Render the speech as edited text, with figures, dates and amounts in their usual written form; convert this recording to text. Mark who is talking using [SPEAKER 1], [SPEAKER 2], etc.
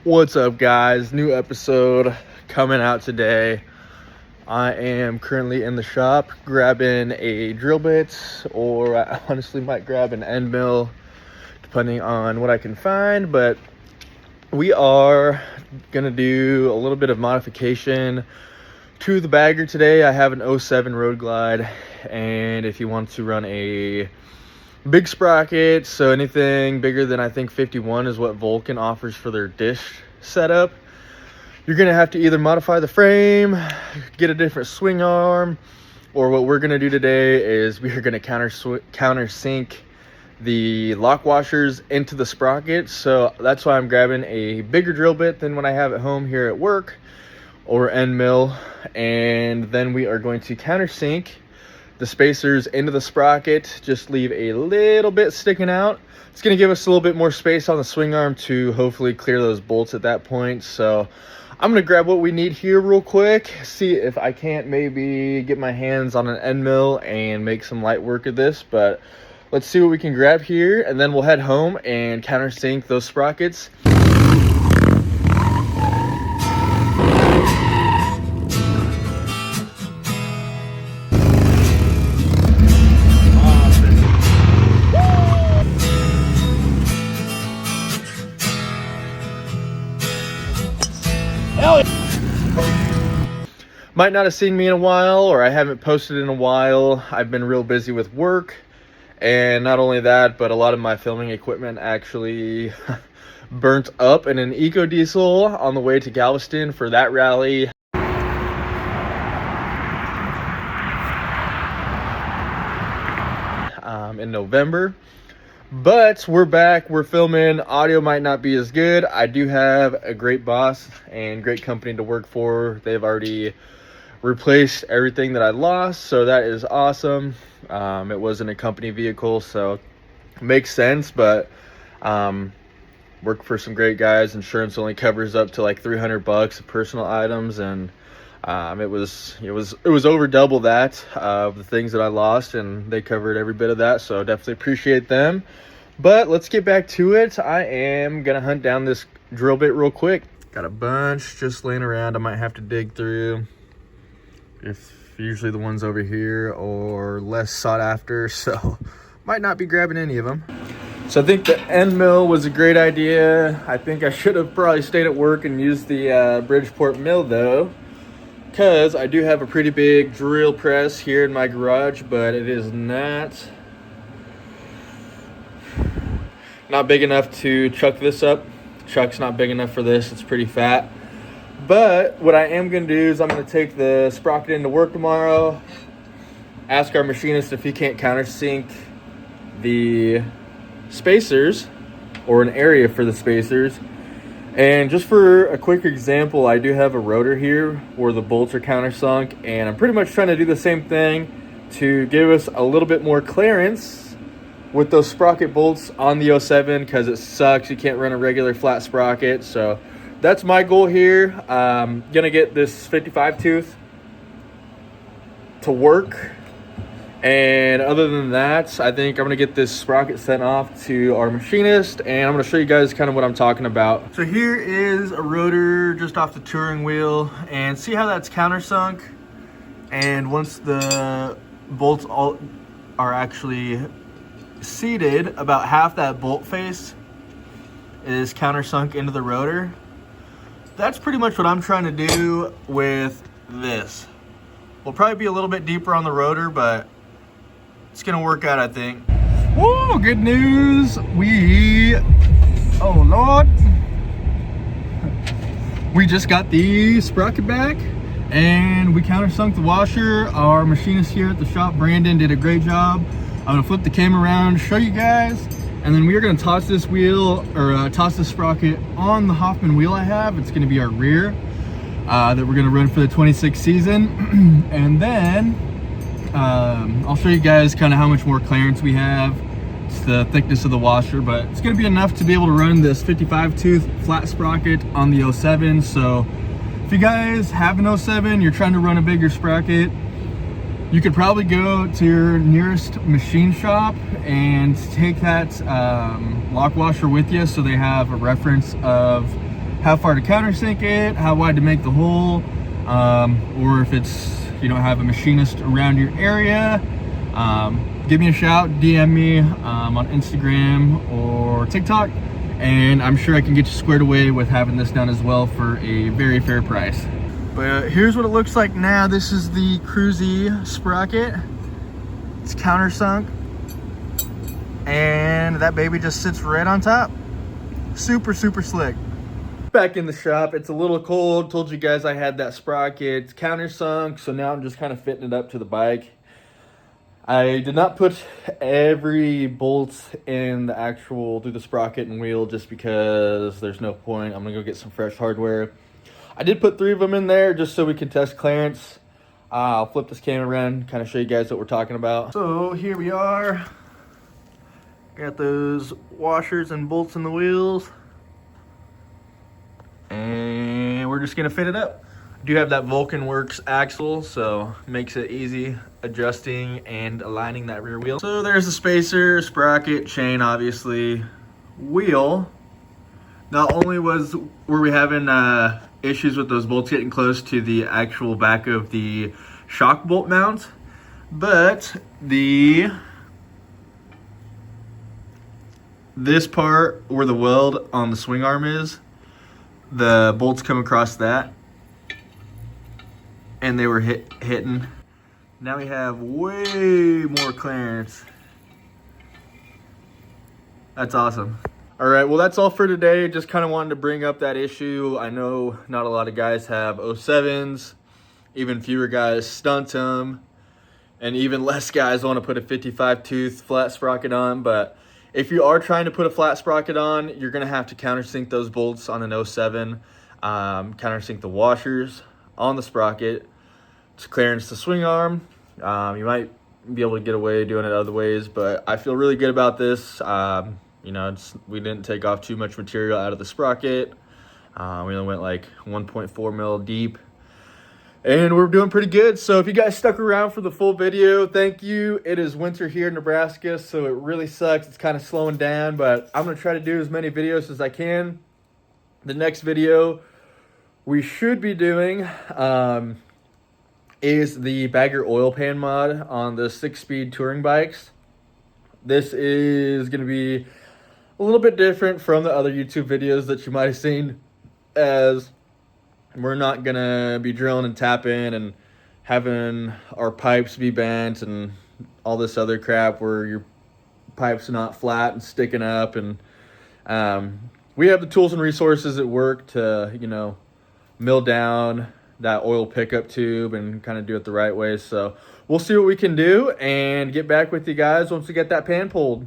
[SPEAKER 1] What's up, guys? New episode coming out today. I am currently in the shop grabbing a drill bit, or I honestly might grab an end mill depending on what I can find, but we are gonna do a little bit of modification to the bagger today. I have an 07 Road Glide, and if you want to run a big sprocket, so anything bigger than I think 51 is what Vulcan offers for their dish setup, you're gonna have to either modify the frame, get a different swing arm, or what we're gonna do today is we are gonna countersink the lock washers into the sprocket. So that's why I'm grabbing a bigger drill bit than what I have at home here at work, or end mill, and then we are going to countersink the spacers into the sprocket, just leave a little bit sticking out. It's going to give us a little bit more space on the swing arm to hopefully clear those bolts at that point. So I'm going to grab what we need here real quick, see if I can't maybe get my hands on an end mill and make some light work of this, but let's see what we can grab here, and then we'll head home and countersink those sprockets. Might not have seen me in a while, or I haven't posted in a while. I've been real busy with work, and not only that, but a lot of my filming equipment actually burnt up in an eco diesel on the way to Galveston for that rally. In November. But we're back, we're filming. Audio might not be as good. I do have a great boss and great company to work for. They've already replaced everything that I lost, so that is awesome. It wasn't a company vehicle, so it makes sense, but work for some great guys. Insurance only covers up to like $300 of personal items, and it was over double that of the things that I lost, and they covered every bit of that, so definitely appreciate them. But let's get back to it. I am gonna hunt down this drill bit real quick. Got a bunch just laying around I might have to dig through. If usually the ones over here are less sought after, so might not be grabbing any of them. So I think the end mill was a great idea. I think I should have probably stayed at work and used the Bridgeport mill though, because I do have a pretty big drill press here in my garage, but it is not big enough to chuck this up. Chuck's not big enough for this, it's pretty fat. But what I am going to do is I'm going to take the sprocket into work tomorrow, ask our machinist if he can't countersink the spacers, or an area for the spacers. And just for a quick example, I do have a rotor here where the bolts are countersunk, and I'm pretty much trying to do the same thing to give us a little bit more clearance with those sprocket bolts on the 07, because it sucks, you can't run a regular flat sprocket. So that's my goal here. Gonna get this 55 tooth to work, and other than that, I think I'm gonna get this sprocket sent off to our machinist, and I'm gonna show you guys kind of what I'm talking about. So here is a rotor just off the touring wheel, and see how that's countersunk. And once the bolts all are actually seated, about half that bolt face is countersunk into the rotor. That's pretty much what I'm trying to do with this. We'll probably be a little bit deeper on the rotor, but it's gonna work out, I think. Whoa, good news. Oh Lord. We just got the sprocket back, and we countersunk the washer. Our machinist here at the shop, Brandon, did a great job. I'm gonna flip the camera around, show you guys, and then we are gonna toss this wheel, or toss this sprocket on the Hoffman wheel I have. It's gonna be our rear that we're gonna run for the 26 season. And then I'll show you guys kind of how much more clearance we have. It's the thickness of the washer, but it's gonna be enough to be able to run this 55 tooth flat sprocket on the 07. So if you guys have an 07, you're trying to run a bigger sprocket, you could probably go to your nearest machine shop and take that lock washer with you, so they have a reference of how far to countersink it, how wide to make the hole, or if it's you don't have a machinist around your area, give me a shout, DM me on Instagram or TikTok, and I'm sure I can get you squared away with having this done as well for a very fair price. But here's what it looks like now. This is the Cruzy sprocket. It's countersunk, and that baby just sits right on top. Super slick. Back in the shop, it's a little cold. Told you guys I had that sprocket. It's countersunk, so now I'm just kind of fitting it up to the bike. I did not put every bolt in the actual through the sprocket and wheel just because there's no point. I'm gonna go get some fresh hardware. I did put 3 of them in there just so we can test clearance. I'll flip this camera around, kind of show you guys what we're talking about. So here we are. Got those washers and bolts in the wheels. And we're just gonna fit it up. I do have that Vulcan Works axle, so makes it easy adjusting and aligning that rear wheel. So there's the spacer, sprocket, chain, obviously, wheel. Not only were we having issues with those bolts getting close to the actual back of the shock bolt mount, but this part where the weld on the swing arm is, the bolts come across that, and they were hitting. Now we have way more clearance. That's awesome. All right, well, that's all for today. Just kind of wanted to bring up that issue. I know not a lot of guys have 07s, even fewer guys stunt them, and even less guys want to put a 55 tooth flat sprocket on. But if you are trying to put a flat sprocket on, you're gonna have to countersink those bolts on an 07, countersink the washers on the sprocket to clearance the swing arm. You might be able to get away doing it other ways, but I feel really good about this. You know, we didn't take off too much material out of the sprocket. We only went like 1.4 mil deep, and we're doing pretty good. So if you guys stuck around for the full video, thank you. It is winter here in Nebraska, so it really sucks. It's kind of slowing down, but I'm gonna try to do as many videos as I can. The next video we should be doing is the bagger oil pan mod on the 6-speed touring bikes. This is gonna be a little bit different from the other YouTube videos that you might have seen, as we're not gonna be drilling and tapping and having our pipes be bent and all this other crap where your pipe's not flat and sticking up. And we have the tools and resources at work to, you know, mill down that oil pickup tube and kind of do it the right way. So we'll see what we can do and get back with you guys once we get that pan pulled.